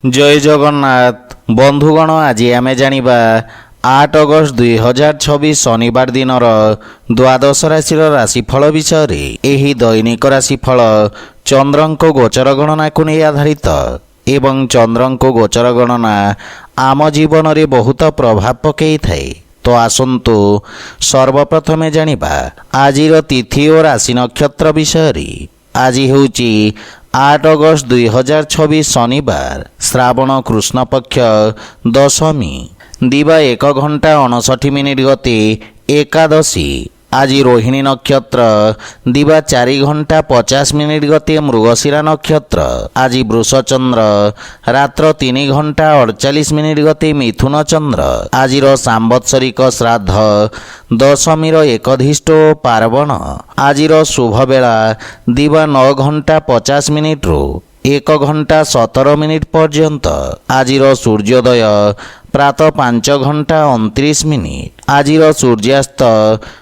जय जगन्नाथ बंधुगण आज आमे जानिबा 8 अगस्त 2026 शनिवार दिनर द्वादश राशि राशिफल विषय एही दैनिक राशिफल चंद्रंको गोचर गणना को नहीं आधारित एवं चंद्रंको गोचर गणना आम जीवन रे बहुत प्रभाव पकई थाए। तो आसंतु सर्वप्रथमे जानिबा आजिर तिथि और राशि नक्षत्र विषय। आज हेउची 8 अगस्त 2026 शनिवार श्रावण कृष्ण पक्ष दशमी दिवा 1 घंटा 59 मिनिट गति एकादशी। आज रोहिणी नक्षत्र दिवा 4 घंटा 50 मिनिट गति मृगशिरा नक्षत्र। आज वृषचंद्र रात्र 3 घंटा 48 मिनिट गति मिथुन चंद्र। आज सांवत्सरिक श्राद्ध दशमीर एकधिष्ट पार्वण। आज शुभ बेला दिवा 9 घंटा 50 मिनिट रु 1 घंटा 17 मिनिट पर्यंत। आज सूर्योदय प्रातः 5 घंटा 29 मिनिट। आज सूर्यास्त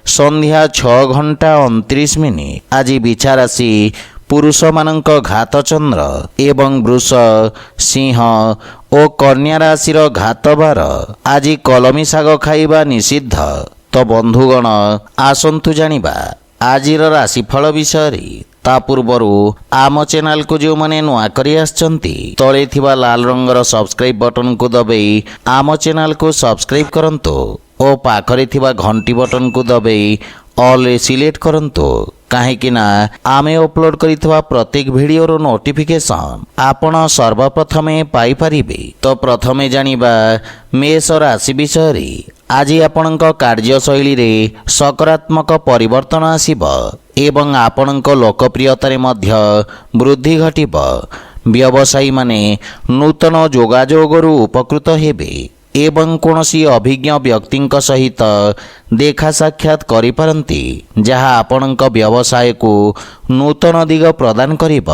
संध्या 6 घंटा 29 मिनिट। आज बिछा राशि पुरुष मानक घात चंद्र एवं वृष सिंह और कन्या राशिर घात बार। आज कलमी शाग खाइबा निषिद्ध। तो बंधुगण आसंतु जानिबा आजिर राशिफल विषय। ता पूर्वरु आम चैनल को जो माने नुआ करी आछंती तळे थिबा लाल रंगर सब्सक्राइब बटन को दबाई आम चैनल को सब्सक्राइब करंतु और पाखरे थिबा घंटी बटन को दबाई ऑल सिलेक्ट करंतु काहेकि ना आमे अपलोड करिथबा प्रत्येक वीडियो रो नोटिफिकेशन आपण सर्वप्रथमे पाई परिबे। तो प्रथमे जानिबा मेष राशि विषय। आज आपणक कार्यशैली रे सकारात्मक परिवर्तन आसीब एवं आपणक लोकप्रियतारे मध्य वृद्धि घटिब। व्यवसायी माने नूतन जोगाजोगरु उपकृत हेबे एवं कोनसी अभिज्ञ व्यक्तिंक सहित देखा साक्षात करिपारंती जहा आपणक व्यवसाय को नूतन दिग प्रदान करिब।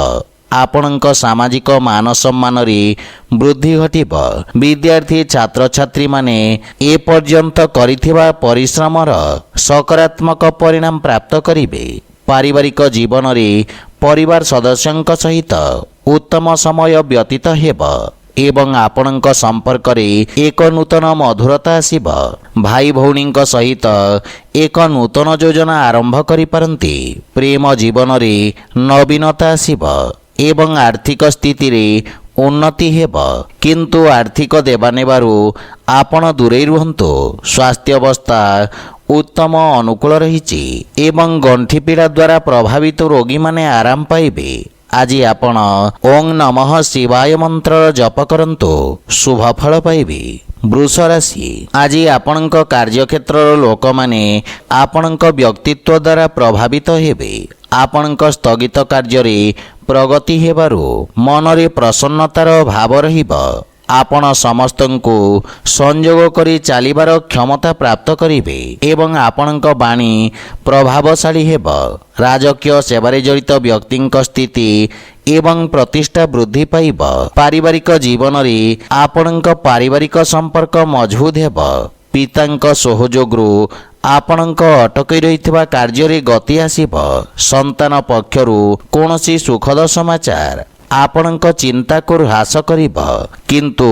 आपणक सामाजिक मान सम्मान रे वृद्धि घटिब। विद्यार्थी छात्र छात्री माने ए पर्यंत करिथिबा परिश्रमर सकारात्मक परिणाम प्राप्त करिबे। पारिवारिक जीवन रे परिवार सदस्यंक सहित उत्तम समय व्यतीत हेब एवं आपणक संपर्क रे एक नूतन मधुरता आसीब। भाई भौणींक सहित एक नूतन योजना आरंभ करि पारंती। प्रेम जीवन रे नवीनता आसीब एवं आर्थिक स्थिति रे उन्नति हेब किंतु आर्थिक देवानेबारु आपण दूरे रुहंतु। स्वास्थ्य अवस्था उत्तम अनुकूल रहिछि एवं गंठी पीड़ा द्वारा प्रभावित रोगी माने आराम पाइबे। आज आपण ओं नमः शिवाय मंत्र जप करंतु शुभ फल पाइबे। वृष राशि। आज आपणक कार्यक्षेत्र लोक माने आपणक व्यक्तित्व द्वारा प्रभावित हेबे। आपणक स्थगित कार्य रे प्रगति हेबारु मनरे प्रसन्नतार भाव रहिब। आपण समस्तंको संयोग करी चालिबार क्षमता प्राप्त करिबे एवं आपणक बाणी प्रभावशाली हेब। राजकीय सेवारे जड़ित व्यक्तिंक स्थिति एवं प्रतिष्ठा वृद्धि पाइब। पारिवारिक जीवन रे आपणक पारिवारिक संपर्क मजबूत हेब। पितांक सहयोगरु आपणक अटकई रहिथिबा कार्य रे गति आसीब। संतान पक्षरु कोनोसी सुखद समाचार आपणक चिंता को ह्रास करिब किंतु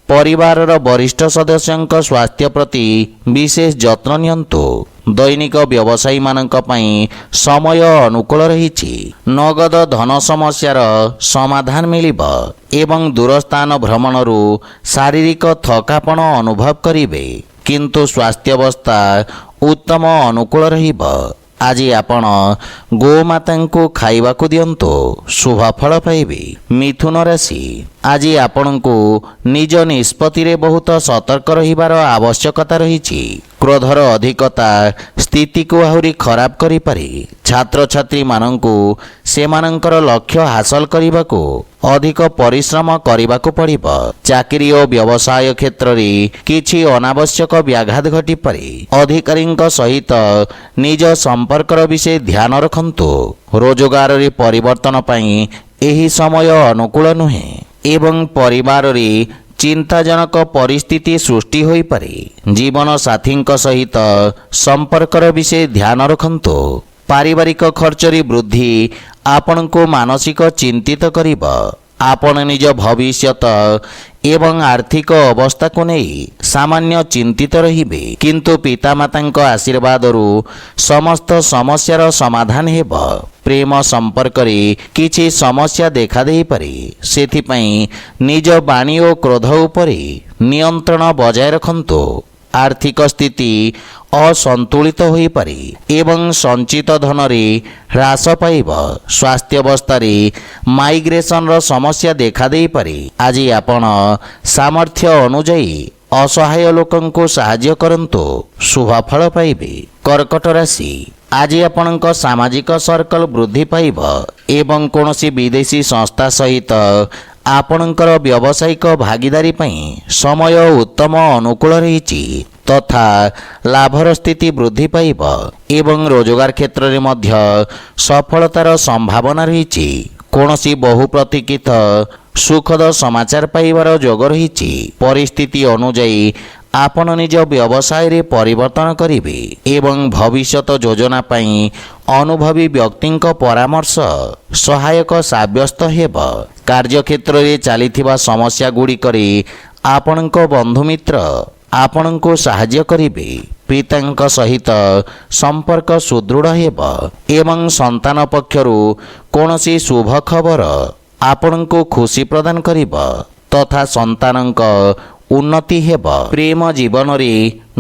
परिवारर वरिष्ठ सदस्यंक स्वास्थ्य प्रति विशेष जत्न नियंतु। दैनिक व्यवसायी मानक पई समय अनुकूल रहिछि। नगद धन समस्यार समाधान मिलिब एवं दूरस्थान भ्रमणरु शारीरिक थकापन अनुभव करिवे किंतु स्वास्थ्य अवस्था उत्तम अनुकूल रहिब। आज आपण गोमाता को खाइबा को दियंतु शुभ फल पाइबे। मिथुन राशि। आज आपण को निज निष्पत्ति रे बहुत सतर्क रहिबार आवश्यकता रहिछि। क्रोधर अधिकता स्थिति को आहुरी खराब करि पारे। छात्र छात्री मानंकु सेमानंकर लक्ष्य हासिल करिबाको अधिक परिश्रम करिबाको पड़िब। चाकरी और व्यवसाय क्षेत्र रे किछि अनावश्यक व्याघात घटी पारे। अधिकारींक सहित निज संपर्कर विषय ध्यान रखंतु। रोजगार रे परिवर्तन पई एही समय अनुकूल नुहे एवं परिवार रे चिंताजनक परिस्थिति सृष्टि होई पारे। जीवन साथींक सहित संपर्कर विषय ध्यान रखंतु। पारिवारिक खर्च रे वृद्धि आपण को मानसिक चिंतित करिब। ଆପଣ ନିଜ ଭବିଷ୍ୟତ ଏବଂ ଆର୍ଥିକ ଅବସ୍ଥାକୁ ନେଇ ସାମାନ୍ୟ ଚିନ୍ତିତ ରହିବେ, କିନ୍ତୁ ପିତାମାତାଙ୍କ ଆଶୀର୍ବାଦରୁ ସମସ୍ତ ସମସ୍ୟାର ସମାଧାନ ହେବ। ପ୍ରେମ ସମ୍ପର୍କରେ କିଛି ସମସ୍ୟା ଦେଖାଦେଇପାରେ, ସେଥିପାଇଁ ନିଜ ବାଣୀ ଓ କ୍ରୋଧ ଉପରେ ନିୟନ୍ତ୍ରଣ ବଜାୟ ରଖନ୍ତୁ। ଆର୍ଥିକ ସ୍ଥିତି ଅସନ୍ତୁଳିତ ହୋଇପାରେ ଏବଂ ସଞ୍ଚିତ ଧନରେ ହ୍ରାସ ପାଇବ। ସ୍ୱାସ୍ଥ୍ୟାବସ୍ଥାରେ ମାଇଗ୍ରେସନର ସମସ୍ୟା ଦେଖାଦେଇପାରେ। ଆଜି ଆପଣ ସାମର୍ଥ୍ୟ ଅନୁଯାୟୀ ଅସହାୟ ଲୋକଙ୍କୁ ସାହାଯ୍ୟ କରନ୍ତୁ, ଶୁଭଫଳ ପାଇବେ। କର୍କଟ ରାଶି, ଆଜି ଆପଣଙ୍କ ସାମାଜିକ ସର୍କଲ ବୃଦ୍ଧି ପାଇବ ଏବଂ କୌଣସି ବିଦେଶୀ ସଂସ୍ଥା ସହିତ ଆପଣଙ୍କର ବ୍ୟବସାୟିକ ଭାଗିଦାରୀ ପାଇଁ ସମୟ ଉତ୍ତମ ଅନୁକୂଳ ରହିଛି ତଥା ଲାଭର ସ୍ଥିତି ବୃଦ୍ଧି ପାଇବ ଏବଂ ରୋଜଗାର କ୍ଷେତ୍ରରେ ମଧ୍ୟ ସଫଳତାର ସମ୍ଭାବନା ରହିଛି। କୌଣସି ବହୁ ପ୍ରତୀକ୍ଷିତ ସୁଖଦ ସମାଚାର ପାଇବାର ଯୋଗ ରହିଛି। ପରିସ୍ଥିତି ଅନୁଯାୟୀ ଆପଣ ନିଜ ବ୍ୟବସାୟରେ ପରିବର୍ତ୍ତନ କରିବେ ଏବଂ ଭବିଷ୍ୟତ ଯୋଜନା ପାଇଁ ଅନୁଭବୀ ବ୍ୟକ୍ତିଙ୍କ ପରାମର୍ଶ ସହାୟକ ସାବ୍ୟସ୍ତ ହେବ। କାର୍ଯ୍ୟକ୍ଷେତ୍ରରେ ଚାଲିଥିବା ସମସ୍ୟା ଗୁଡ଼ିକରେ ଆପଣଙ୍କ ବନ୍ଧୁମିତ୍ର ଆପଣଙ୍କୁ ସାହାଯ୍ୟ କରିବେ। ପିତାଙ୍କ ସହିତ ସମ୍ପର୍କ ସୁଦୃଢ଼ ହେବ ଏବଂ ସନ୍ତାନ ପକ୍ଷରୁ କୌଣସି ଶୁଭ ଖବର ଆପଣଙ୍କୁ ଖୁସି ପ୍ରଦାନ କରିବ ତଥା ସନ୍ତାନଙ୍କ ଉନ୍ନତି ହେବ। ପ୍ରେମ ଜୀବନରେ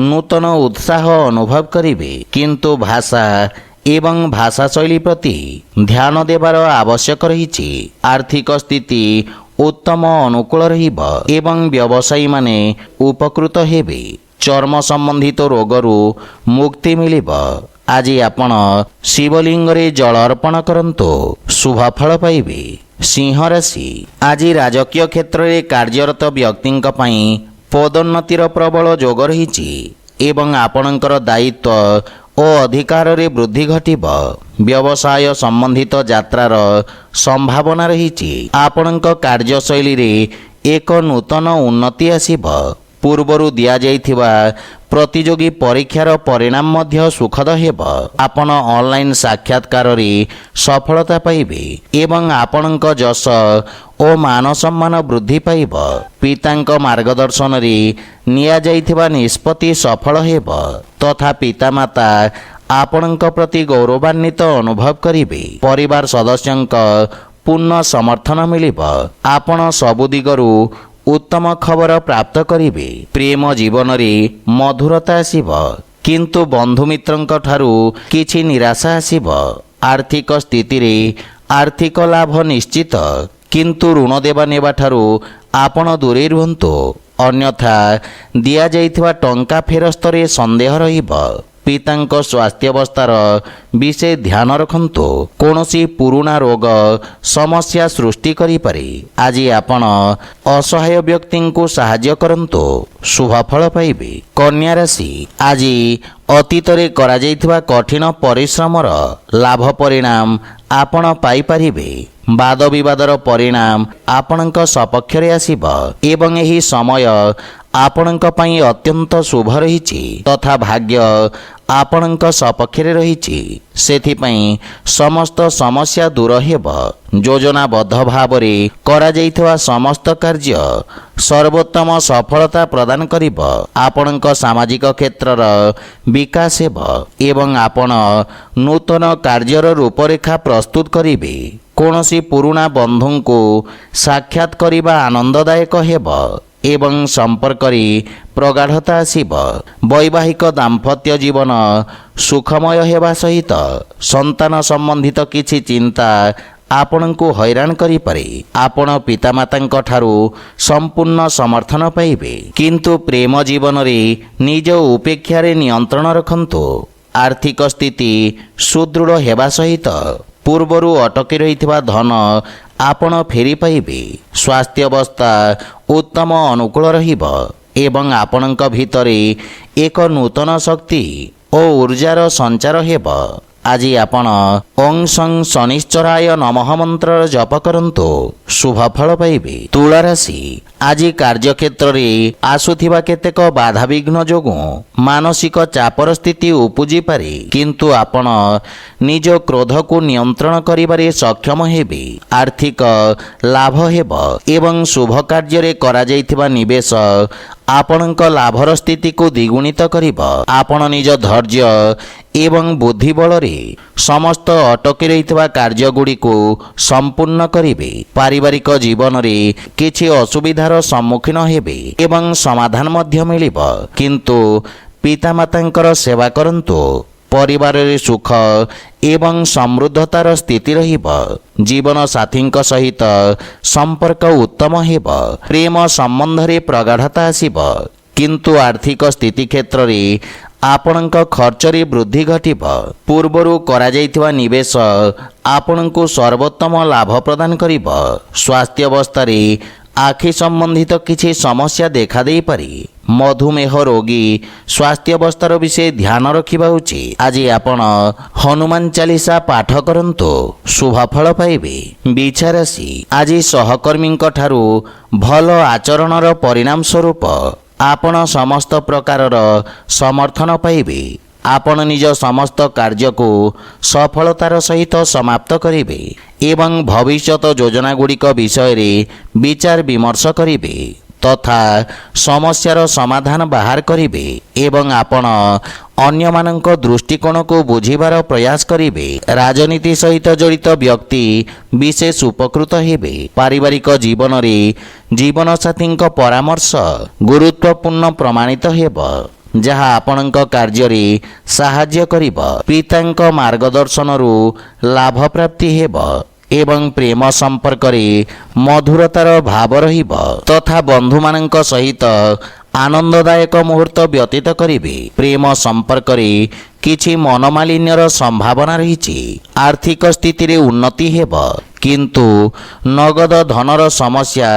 ନୂତନ ଉତ୍ସାହ ଅନୁଭବ କରିବେ, କିନ୍ତୁ ଭାଷା ଏବଂ ଭାଷାଶୈଳୀ ପ୍ରତି ଧ୍ୟାନ ଦେବାର ଆବଶ୍ୟକ ରହିଛି। ଆର୍ଥିକ ସ୍ଥିତି ଉତ୍ତମ ଅନୁକୂଳ ରହିବ ଏବଂ ବ୍ୟବସାୟୀମାନେ ଉପକୃତ ହେବେ। ଚର୍ମ ସମ୍ବନ୍ଧିତ ରୋଗରୁ ମୁକ୍ତି ମିଳିବ। ଆଜି ଆପଣ ଶିବଲିଙ୍ଗରେ ଜଳ ଅର୍ପଣ କରନ୍ତୁ, ଶୁଭଫଳ ପାଇବେ। ସିଂହ ରାଶି, ଆଜି ରାଜକୀୟ କ୍ଷେତ୍ରରେ କାର୍ଯ୍ୟରତ ବ୍ୟକ୍ତିଙ୍କ ପାଇଁ ପଦୋନ୍ନତିର ପ୍ରବଳ ଯୋଗ ରହିଛି ଏବଂ ଆପଣଙ୍କର ଦାୟିତ୍ୱ ଓ ଅଧିକାରରେ ବୃଦ୍ଧି ଘଟିବ। ବ୍ୟବସାୟ ସମ୍ବନ୍ଧିତ ଯାତ୍ରାର ସମ୍ଭାବନା ରହିଛି। ଆପଣଙ୍କ କାର୍ଯ୍ୟଶୈଳୀରେ ଏକ ନୂତନ ଉନ୍ନତି ଆସିବ। ପୂର୍ବରୁ ଦିଆଯାଇଥିବା ପ୍ରତିଯୋଗୀ ପରୀକ୍ଷାର ପରିଣାମ ମଧ୍ୟ ସୁଖଦ ହେବ। ଆପଣ ଅନଲାଇନ୍ ସାକ୍ଷାତକାରରେ ସଫଳତା ପାଇବେ ଏବଂ ଆପଣଙ୍କ ଯଶ ଓ ମାନ ସମ୍ମାନ ବୃଦ୍ଧି ପାଇବ। ପିତାଙ୍କ ମାର୍ଗଦର୍ଶନରେ ନିଆଯାଇଥିବା ନିଷ୍ପତ୍ତି ସଫଳ ହେବ ତଥା ପିତାମାତା ଆପଣଙ୍କ ପ୍ରତି ଗୌରବାନ୍ୱିତ ଅନୁଭବ କରିବେ। ପରିବାର ସଦସ୍ୟଙ୍କ ପୂର୍ଣ୍ଣ ସମର୍ଥନ ମିଳିବ। ଆପଣ ସବୁ ଦିଗରୁ ଉତ୍ତମ ଖବର ପ୍ରାପ୍ତ କରିବେ। ପ୍ରେମ ଜୀବନରେ ମଧୁରତା ଆସିବ, କିନ୍ତୁ ବନ୍ଧୁମିତ୍ରଙ୍କ ଠାରୁ କିଛି ନିରାଶା ଆସିବ। ଆର୍ଥିକ ସ୍ଥିତିରେ ଆର୍ଥିକ ଲାଭ ନିଶ୍ଚିତ, କିନ୍ତୁ ଋଣ ଦେବା ନେବା ଠାରୁ ଆପଣ ଦୂରେଇ ରୁହନ୍ତୁ, ଅନ୍ୟଥା ଦିଆଯାଇଥିବା ଟଙ୍କା ଫେରସ୍ତରେ ସନ୍ଦେହ ରହିବ। ପିତାଙ୍କ ସ୍ୱାସ୍ଥ୍ୟାବସ୍ଥାର ବିଶେଷ ଧ୍ୟାନ ରଖନ୍ତୁ। କୌଣସି ପୁରୁଣା ରୋଗ ସମସ୍ୟା ସୃଷ୍ଟି କରିପାରେ। ଆଜି ଆପଣ ଅସହାୟ ବ୍ୟକ୍ତିଙ୍କୁ ସାହାଯ୍ୟ କରନ୍ତୁ, ଶୁଭଫଳ ପାଇବେ। କନ୍ୟା ରାଶି, ଆଜି ଅତୀତରେ କରାଯାଇଥିବା କଠିନ ପରିଶ୍ରମର ଲାଭ ପରିଣାମ ଆପଣ ପାଇପାରିବେ। ବାଦ ବିବାଦର ପରିଣାମ ଆପଣଙ୍କ ସପକ୍ଷରେ ଆସିବ ଏବଂ ଏହି ସମୟ ଆପଣଙ୍କ ପାଇଁ ଅତ୍ୟନ୍ତ ଶୁଭ ରହିଛି ତଥା ଭାଗ୍ୟ ଆପଣଙ୍କ ସପକ୍ଷରେ ରହିଛି। ସେଥିପାଇଁ ସମସ୍ତ ସମସ୍ୟା ଦୂର ହେବ। ଯୋଜନାବଦ୍ଧ ଭାବରେ କରାଯାଇଥିବା ସମସ୍ତ କାର୍ଯ୍ୟ ସର୍ବୋତ୍ତମ ସଫଳତା ପ୍ରଦାନ କରିବ। ଆପଣଙ୍କ ସାମାଜିକ କ୍ଷେତ୍ରର ବିକାଶ ହେବ ଏବଂ ଆପଣ ନୂତନ କାର୍ଯ୍ୟର ରୂପରେଖା ପ୍ରସ୍ତୁତ କରିବେ। କୌଣସି ପୁରୁଣା ବନ୍ଧୁଙ୍କୁ ସାକ୍ଷାତ କରିବା ଆନନ୍ଦଦାୟକ ହେବ ଏବଂ ସମ୍ପର୍କରେ ପ୍ରଗାଢ଼ତା ଆସିବ। ବୈବାହିକ ଦାମ୍ପତ୍ୟ ଜୀବନ ସୁଖମୟ ହେବା ସହିତ ସନ୍ତାନ ସମ୍ବନ୍ଧିତ କିଛି ଚିନ୍ତା ଆପଣଙ୍କୁ ହଇରାଣ କରିପାରେ। ଆପଣ ପିତାମାତାଙ୍କ ଠାରୁ ସମ୍ପୂର୍ଣ୍ଣ ସମର୍ଥନ ପାଇବେ, କିନ୍ତୁ ପ୍ରେମ ଜୀବନରେ ନିଜ ଉପେକ୍ଷାରେ ନିୟନ୍ତ୍ରଣ ରଖନ୍ତୁ। ଆର୍ଥିକ ସ୍ଥିତି ସୁଦୃଢ଼ ହେବା ସହିତ ପୂର୍ବରୁ ଅଟକି ରହିଥିବା ଧନ ଆପଣ ଫେରି ପାଇବେ। ସ୍ୱାସ୍ଥ୍ୟାବସ୍ଥା ଉତ୍ତମ ଅନୁକୂଳ ରହିବ ଏବଂ ଆପଣଙ୍କ ଭିତରେ ଏକ ନୂତନ ଶକ୍ତି ଓ ଊର୍ଜାର ସଞ୍ଚାର ହେବ। ଆଜି ଆପଣ ଓଂ ସଂ ଶନିଶ୍ଚରାୟ ନମଃ ମନ୍ତ୍ରର ଜପ କରନ୍ତୁ, ଶୁଭଫଳ ପାଇବେ। ତୁଳା ରାଶି, ଆଜି କାର୍ଯ୍ୟକ୍ଷେତ୍ରରେ ଆସୁଥିବା କେତେକ ବାଧାବିଘ୍ନ ଯୋଗୁଁ ମାନସିକ ଚାପର ସ୍ଥିତି ଉପୁଜିପାରେ, କିନ୍ତୁ ଆପଣ ନିଜ କ୍ରୋଧକୁ ନିୟନ୍ତ୍ରଣ କରିବାରେ ସକ୍ଷମ ହେବେ। ଆର୍ଥିକ ଲାଭ ହେବ ଏବଂ ଶୁଭ କାର୍ଯ୍ୟରେ କରାଯାଇଥିବା ନିବେଶ ଆପଣଙ୍କ ଲାଭର ସ୍ଥିତିକୁ ଦ୍ୱିଗୁଣିତ କରିବ। ଆପଣ ନିଜ ଧୈର୍ଯ୍ୟ ଏବଂ ବୁଦ୍ଧି ବଳରେ ସମସ୍ତ ଅଟକି ରହିଥିବା କାର୍ଯ୍ୟଗୁଡ଼ିକୁ ସମ୍ପୂର୍ଣ୍ଣ କରିବେ। ପାରିବାରିକ ଜୀବନରେ କିଛି ଅସୁବିଧାର ସମ୍ମୁଖୀନ ହେବେ ଏବଂ ସମାଧାନ ମଧ୍ୟ ମିଳିବ, କିନ୍ତୁ ପିତାମାତାଙ୍କର ସେବା କରନ୍ତୁ। ପରିବାରରେ ସୁଖ ଏବଂ ସମୃଦ୍ଧତାର ସ୍ଥିତି ରହିବ। ଜୀବନ ସାଥୀଙ୍କ ସହିତ ସମ୍ପର୍କ ଉତ୍ତମ ହେବ। ପ୍ରେମ ସମ୍ବନ୍ଧରେ ପ୍ରଗାଢ଼ତା ଆସିବ, କିନ୍ତୁ ଆର୍ଥିକ ସ୍ଥିତି କ୍ଷେତ୍ରରେ ଆପଣଙ୍କ ଖର୍ଚ୍ଚରେ ବୃଦ୍ଧି ଘଟିବ। ପୂର୍ବରୁ କରାଯାଇଥିବା ନିବେଶ ଆପଣଙ୍କୁ ସର୍ବୋତ୍ତମ ଲାଭ ପ୍ରଦାନ କରିବ। ସ୍ୱାସ୍ଥ୍ୟ ଅବସ୍ଥାରେ ଆଖି ସମ୍ବନ୍ଧିତ କିଛି ସମସ୍ୟା ଦେଖାଦେଇପାରେ। ମଧୁମେହ ରୋଗୀ ସ୍ୱାସ୍ଥ୍ୟ ଅବସ୍ଥାର ବିଷୟ ଧ୍ୟାନ ରଖିବା ଉଚିତ। ଆଜି ଆପଣ ହନୁମାନ ଚାଳିଶା ପାଠ କରନ୍ତୁ, ଶୁଭ ଫଳ ପାଇବେ। ବିଚାରାଶି ଆଜି ସହକର୍ମୀଙ୍କ ଠାରୁ ଭଲ ଆଚରଣର ପରିଣାମ ସ୍ୱରୂପ ଆପଣ ସମସ୍ତ ପ୍ରକାରର ସମର୍ଥନ ପାଇବେ। ଆପଣ ନିଜ ସମସ୍ତ କାର୍ଯ୍ୟକୁ ସଫଳତାର ସହିତ ସମାପ୍ତ କରିବେ ଏବଂ ଭବିଷ୍ୟତ ଯୋଜନାଗୁଡ଼ିକ ବିଷୟରେ ବିଚାର ବିମର୍ଶ କରିବେ ତଥା ସମସ୍ୟାର ସମାଧାନ ବାହାର କରିବେ ଏବଂ ଆପଣ ଅନ୍ୟମାନଙ୍କ ଦୃଷ୍ଟିକୋଣକୁ ବୁଝିବାର ପ୍ରୟାସ କରିବେ। ରାଜନୀତି ସହିତ ଜଡ଼ିତ ବ୍ୟକ୍ତି ବିଶେଷ ଉପକୃତ ହେବେ। ପାରିବାରିକ ଜୀବନରେ ଜୀବନସାଥୀଙ୍କ ପରାମର୍ଶ ଗୁରୁତ୍ୱପୂର୍ଣ୍ଣ ପ୍ରମାଣିତ ହେବ, ଯାହା ଆପଣଙ୍କ କାର୍ଯ୍ୟରେ ସାହାଯ୍ୟ କରିବ। ପିତାଙ୍କ ମାର୍ଗଦର୍ଶନରୁ ଲାଭ ପ୍ରାପ୍ତି ହେବ ଏବଂ ପ୍ରେମ ସମ୍ପର୍କରେ ମଧୁରତାର ଭାବ ରହିବ ତଥା ବନ୍ଧୁମାନଙ୍କ ସହିତ ଆନନ୍ଦଦାୟକ ମୁହୂର୍ତ୍ତ ବ୍ୟତୀତ କରିବେ। ପ୍ରେମ ସମ୍ପର୍କରେ କିଛି ମନୋମାଳିନ୍ୟର ସମ୍ଭାବନା ରହିଛି। ଆର୍ଥିକ ସ୍ଥିତିରେ ଉନ୍ନତି ହେବ, କିନ୍ତୁ ନଗଦ ଧନର ସମସ୍ୟା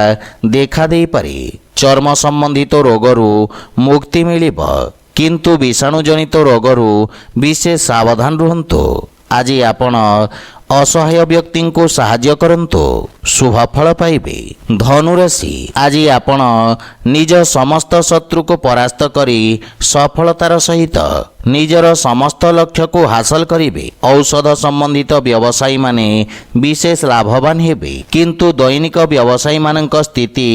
ଦେଖାଦେଇପାରେ। ଚର୍ମ ସମ୍ବନ୍ଧିତ ରୋଗରୁ ମୁକ୍ତି ମିଳିବ, କିନ୍ତୁ ବିଷାଣୁଜନିତ ରୋଗରୁ ବିଶେଷ ସାବଧାନ ରୁହନ୍ତୁ। ଆଜି ଆପଣ ଅସହାୟ ବ୍ୟକ୍ତିଙ୍କୁ ସାହାଯ୍ୟ କରନ୍ତୁ, ଶୁଭ ଫଳ ପାଇବେ। ଧନୁରାଶି ଆଜି ଆପଣ ନିଜ ସମସ୍ତ ଶତ୍ରୁକୁ ପରାସ୍ତ କରି ସଫଳତାର ସହିତ ନିଜର ସମସ୍ତ ଲକ୍ଷ୍ୟକୁ ହାସଲ କରିବେ। ଔଷଧ ସମ୍ବନ୍ଧିତ ବ୍ୟବସାୟୀମାନେ ବିଶେଷ ଲାଭବାନ ହେବେ, କିନ୍ତୁ ଦୈନିକ ବ୍ୟବସାୟୀମାନଙ୍କ ସ୍ଥିତି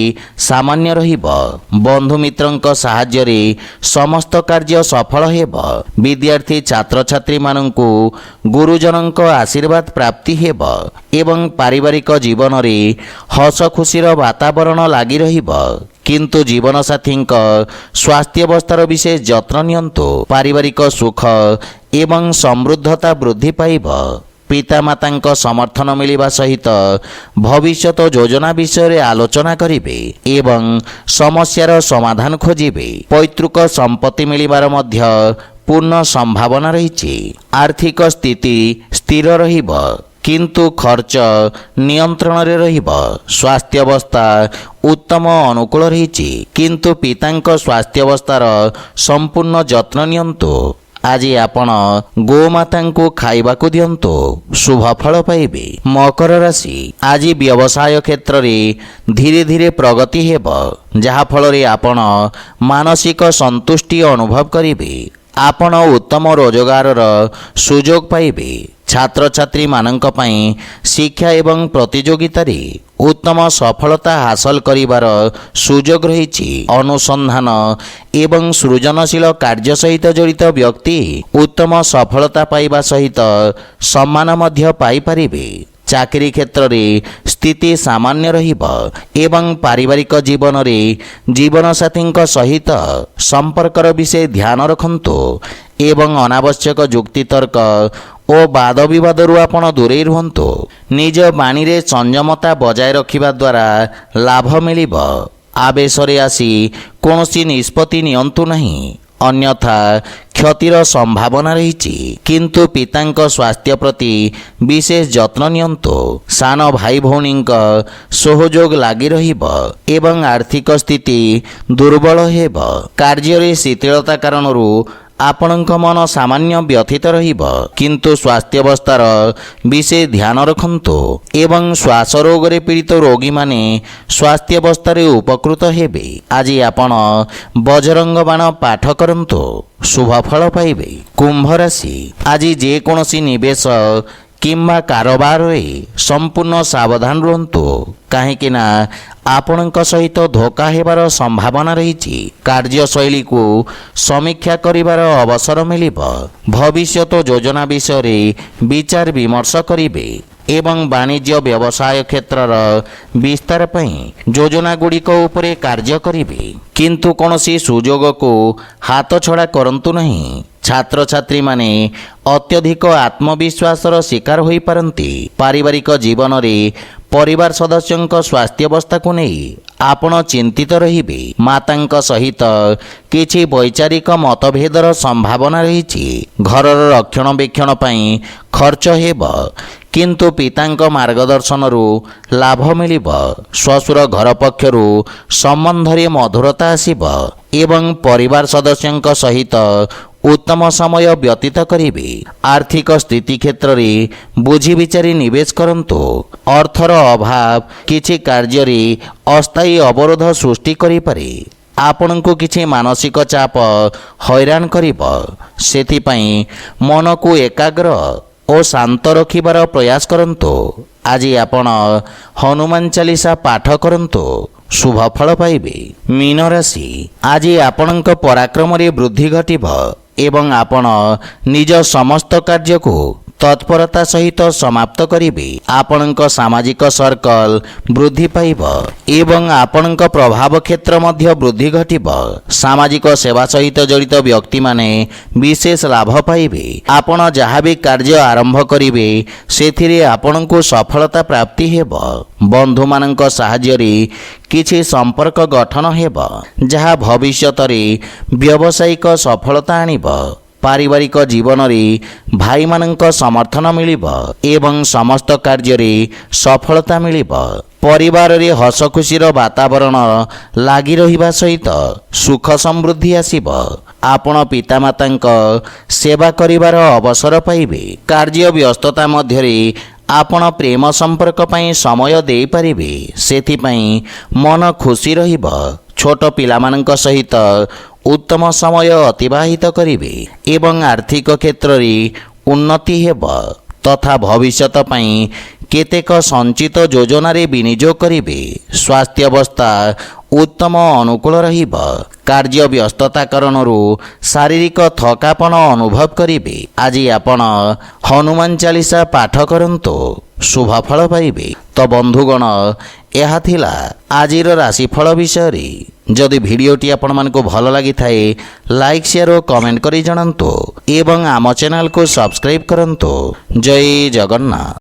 ସାମାନ୍ୟ ରହିବ। ବନ୍ଧୁମିତ୍ରଙ୍କ ସାହାଯ୍ୟରେ ସମସ୍ତ କାର୍ଯ୍ୟ ସଫଳ ହେବ। ବିଦ୍ୟାର୍ଥୀ ଛାତ୍ରଛାତ୍ରୀମାନଙ୍କୁ ଗୁରୁଜନଙ୍କ ଆଶୀର୍ବାଦ ପ୍ରାପ୍ତି ହେବ ଏବଂ ପାରିବାରିକ ଜୀବନରେ ହସ ଖୁସିର ବାତାବରଣ ଲାଗି ରହିବ, କିନ୍ତୁ ଜୀବନସାଥୀଙ୍କ ସ୍ୱାସ୍ଥ୍ୟାବସ୍ଥାର ବିଶେଷ ଯତ୍ନ ନିଅନ୍ତୁ। ପାରିବାରିକ ସୁଖ ଏବଂ ସମୃଦ୍ଧତା ବୃଦ୍ଧି ପାଇବ। ପିତାମାତାଙ୍କ ସମର୍ଥନ ମିଳିବା ସହିତ ଭବିଷ୍ୟତ ଯୋଜନା ବିଷୟରେ ଆଲୋଚନା କରିବେ ଏବଂ ସମସ୍ୟାର ସମାଧାନ ଖୋଜିବେ। ପୈତୃକ ସମ୍ପତ୍ତି ମିଳିବାର ମଧ୍ୟ ପୂର୍ଣ୍ଣ ସମ୍ଭାବନା ରହିଛି। ଆର୍ଥିକ ସ୍ଥିତି ସ୍ଥିର ରହିବ, କିନ୍ତୁ ଖର୍ଚ୍ଚ ନିୟନ୍ତ୍ରଣରେ ରହିବ। ସ୍ୱାସ୍ଥ୍ୟାବସ୍ଥା ଉତ୍ତମ ଅନୁକୂଳ ରହିଛି, କିନ୍ତୁ ପିତାଙ୍କ ସ୍ୱାସ୍ଥ୍ୟାବସ୍ଥାର ସମ୍ପୂର୍ଣ୍ଣ ଯତ୍ନ ନିଅନ୍ତୁ। ଆଜି ଆପଣ ଗୋମାତାଙ୍କୁ ଖାଇବାକୁ ଦିଅନ୍ତୁ, ଶୁଭ ଫଳ ପାଇବେ। ମକର ରାଶି ଆଜି ବ୍ୟବସାୟ କ୍ଷେତ୍ରରେ ଧୀରେ ଧୀରେ ପ୍ରଗତି ହେବ, ଯାହାଫଳରେ ଆପଣ ମାନସିକ ସନ୍ତୁଷ୍ଟି ଅନୁଭବ କରିବେ। ଆପଣ ଉତ୍ତମ ରୋଜଗାରର ସୁଯୋଗ ପାଇବେ। ଛାତ୍ରଛାତ୍ରୀମାନଙ୍କ ପାଇଁ ଶିକ୍ଷା ଏବଂ ପ୍ରତିଯୋଗିତାରେ ଉତ୍ତମ ସଫଳତା ହାସଲ କରିବାର ସୁଯୋଗ ରହିଛି। ଅନୁସନ୍ଧାନ ଏବଂ ସୃଜନଶୀଳ କାର୍ଯ୍ୟ ସହିତ ଜଡ଼ିତ ବ୍ୟକ୍ତି ଉତ୍ତମ ସଫଳତା ପାଇବା ସହିତ ସମ୍ମାନ ମଧ୍ୟ ପାଇପାରିବେ। ଚାକିରି କ୍ଷେତ୍ରରେ ସ୍ଥିତି ସାମାନ୍ୟ ରହିବ ଏବଂ ପାରିବାରିକ ଜୀବନରେ ଜୀବନସାଥୀଙ୍କ ସହିତ ସମ୍ପର୍କର ବିଷୟ ଧ୍ୟାନ ରଖନ୍ତୁ ଏବଂ ଅନାବଶ୍ୟକ ଯୁକ୍ତିତର୍କ ଓ ବାଦବିବାଦରୁ ଆପଣ ଦୂରେଇ ରୁହନ୍ତୁ। ନିଜ ବାଣୀରେ ସଂଯମତା ବଜାୟ ରଖିବା ଦ୍ୱାରା ଲାଭ ମିଳିବ। ଆବେଶରେ ଆସି କୌଣସି ନିଷ୍ପତ୍ତି ନିଅନ୍ତୁ ନାହିଁ, ଅନ୍ୟଥା କ୍ଷତିର ସମ୍ଭାବନା ରହିଛି। କିନ୍ତୁ ପିତାଙ୍କ ସ୍ୱାସ୍ଥ୍ୟ ପ୍ରତି ବିଶେଷ ଯତ୍ନ ନିଅନ୍ତୁ। ସାନ ଭାଇ ଭଉଣୀଙ୍କ ସହଯୋଗ ଲାଗି ରହିବ ଏବଂ ଆର୍ଥିକ ସ୍ଥିତି ଦୁର୍ବଳ ହେବ। କାର୍ଯ୍ୟରେ ଶିଥିଳତା କାରଣରୁ ଆପଣଙ୍କ ମନ ସାମାନ୍ୟ ବ୍ୟଥିତ ରହିବ, କିନ୍ତୁ ସ୍ୱାସ୍ଥ୍ୟାବସ୍ଥାର ବିଶେଷ ଧ୍ୟାନ ରଖନ୍ତୁ ଏବଂ ଶ୍ୱାସ ରୋଗରେ ପୀଡ଼ିତ ରୋଗୀମାନେ ସ୍ୱାସ୍ଥ୍ୟାବସ୍ଥାରେ ଉପକୃତ ହେବେ। ଆଜି ଆପଣ ବଜରଙ୍ଗ ବାଣ ପାଠ କରନ୍ତୁ, ଶୁଭ ଫଳ ପାଇବେ। କୁମ୍ଭ ରାଶି, ଆଜି ଯେକୌଣସି ନିବେଶ କିମ୍ବା କାରବାରରେ ସମ୍ପୂର୍ଣ୍ଣ ସାବଧାନ ରୁହନ୍ତୁ, କାହିଁକି ନା ଆପଣଙ୍କ ସହିତ ଧୋକା ହେବାର ସମ୍ଭାବନା ରହିଛି। କାର୍ଯ୍ୟଶୈଳୀକୁ ସମୀକ୍ଷା କରିବାର ଅବସର ମିଳିବ। ଭବିଷ୍ୟତ ଯୋଜନା ବିଷୟରେ ବିଚାର ବିମର୍ଶ କରିବେ ଏବଂ ବାଣିଜ୍ୟ ବ୍ୟବସାୟ କ୍ଷେତ୍ରର ବିସ୍ତାର ପାଇଁ ଯୋଜନାଗୁଡ଼ିକ ଉପରେ କାର୍ଯ୍ୟ କରିବେ, କିନ୍ତୁ କୌଣସି ସୁଯୋଗକୁ ହାତଛଡ଼ା କରନ୍ତୁ ନାହିଁ। ଛାତ୍ରଛାତ୍ରୀମାନେ ଅତ୍ୟଧିକ ଆତ୍ମବିଶ୍ୱାସର ଶିକାର ହୋଇପାରନ୍ତି। ପାରିବାରିକ ଜୀବନରେ ପରିବାର ସଦସ୍ୟଙ୍କ ସ୍ୱାସ୍ଥ୍ୟାବସ୍ଥାକୁ ନେଇ ଆପଣ ଚିନ୍ତିତ ରହିବେ। ମାତାଙ୍କ ସହିତ କିଛି ବୈଚାରିକ ମତଭେଦର ସମ୍ଭାବନା ରହିଛି। ଘରର ରକ୍ଷଣାବେକ୍ଷଣ ପାଇଁ ଖର୍ଚ୍ଚ ହେବ, କିନ୍ତୁ ପିତାଙ୍କ ମାର୍ଗଦର୍ଶନରୁ ଲାଭ ମିଳିବ। ଶ୍ୱଶୁର ଘର ପକ୍ଷରୁ ସମ୍ବନ୍ଧରେ ମଧୁରତା ଆସିବ ଏବଂ ପରିବାର ସଦସ୍ୟଙ୍କ ସହିତ ଉତ୍ତମ ସମୟ ବ୍ୟତୀତ କରିବେ। ଆର୍ଥିକ ସ୍ଥିତି କ୍ଷେତ୍ରରେ ବୁଝି ବିଚାରି ନିବେଶ କରନ୍ତୁ। ଅର୍ଥର ଅଭାବ କିଛି କାର୍ଯ୍ୟରେ ଅସ୍ଥାୟୀ ଅବରୋଧ ସୃଷ୍ଟି କରିପାରେ। ଆପଣଙ୍କୁ କିଛି ମାନସିକ ଚାପ ହଇରାଣ କରିବ, ସେଥିପାଇଁ ମନକୁ ଏକାଗ୍ର ଓ ଶାନ୍ତ ରଖିବାର ପ୍ରୟାସ କରନ୍ତୁ। ଆଜି ଆପଣ ହନୁମାନ ଚାଳିଶା ପାଠ କରନ୍ତୁ, ଶୁଭ ଫଳ ପାଇବେ। ମୀନ ରାଶି, ଆଜି ଆପଣଙ୍କ ପରାକ୍ରମରେ ବୃଦ୍ଧି ଘଟିବ ଏବଂ ଆପଣ ନିଜ ସମସ୍ତ କାର୍ଯ୍ୟକୁ ତତ୍ପରତା ସହିତ ସମାପ୍ତ କରିବେ। ଆପଣଙ୍କ ସାମାଜିକ ସର୍କଲ ବୃଦ୍ଧି ପାଇବ ଏବଂ ଆପଣଙ୍କ ପ୍ରଭାବ କ୍ଷେତ୍ର ମଧ୍ୟ ବୃଦ୍ଧି ଘଟିବ। ସାମାଜିକ ସେବା ସହିତ ଜଡ଼ିତ ବ୍ୟକ୍ତିମାନେ ବିଶେଷ ଲାଭ ପାଇବେ। ଆପଣ ଯାହା ବି କାର୍ଯ୍ୟ ଆରମ୍ଭ କରିବେ ସେଥିରେ ଆପଣଙ୍କୁ ସଫଳତା ପ୍ରାପ୍ତି ହେବ। ବନ୍ଧୁମାନଙ୍କ ସାହାଯ୍ୟରେ କିଛି ସମ୍ପର୍କ ଗଠନ ହେବ, ଯାହା ଭବିଷ୍ୟତରେ ବ୍ୟବସାୟିକ ସଫଳତା ଆଣିବ। ପାରିବାରିକ ଜୀବନରେ ଭାଇମାନଙ୍କ ସମର୍ଥନ ମିଳିବ ଏବଂ ସମସ୍ତ କାର୍ଯ୍ୟରେ ସଫଳତା ମିଳିବ। ପରିବାରରେ ହସଖୁସିର ବାତାବରଣ ଲାଗି ରହିବା ସହିତ ସୁଖ ସମୃଦ୍ଧି ଆସିବ। ଆପଣ ପିତାମାତାଙ୍କ ସେବା କରିବାର ଅବସର ପାଇବେ। କାର୍ଯ୍ୟ ବ୍ୟସ୍ତତା ମଧ୍ୟରେ ଆପଣ ପ୍ରେମ ସମ୍ପର୍କ ପାଇଁ ସମୟ ଦେଇପାରିବେ, ସେଥିପାଇଁ ମନ ଖୁସି ରହିବ। ଛୋଟ ପିଲାମାନଙ୍କ ସହିତ ଉତ୍ତମ ସମୟ ଅତିବାହିତ କରିବେ ଏବଂ ଆର୍ଥିକ କ୍ଷେତ୍ରରେ ଉନ୍ନତି ହେବ ତଥା ଭବିଷ୍ୟତ ପାଇଁ କେତେକ ସଞ୍ଚିତ ଯୋଜନାରେ ବିନିଯୋଗ କରିବେ। ସ୍ୱାସ୍ଥ୍ୟାବସ୍ଥା ଉତ୍ତମ ଅନୁକୂଳ ରହିବ। କାର୍ଯ୍ୟ ବ୍ୟସ୍ତତା କାରଣରୁ ଶାରୀରିକ ଥକାପଣ ଅନୁଭବ କରିବେ। ଆଜି ଆପଣ ହନୁମାନ ଚାଳିଶା ପାଠ କରନ୍ତୁ, ଶୁଭ ଫଳ ପାଇବେ। ତ ବନ୍ଧୁଗଣ, ଏହା ଥିଲା ଆଜିର ରାଶିଫଳ ବିଷୟରେ। ଯଦି ଭିଡ଼ିଓଟି ଆପଣମାନଙ୍କୁ ଭଲ ଲାଗିଥାଏ ଲାଇକ୍, ସେୟାର ଓ କମେଣ୍ଟ କରି ଜଣାନ୍ତୁ ଏବଂ ଆମ ଚ୍ୟାନେଲକୁ ସବସ୍କ୍ରାଇବ୍ କରନ୍ତୁ। ଜୟ ଜଗନ୍ନାଥ।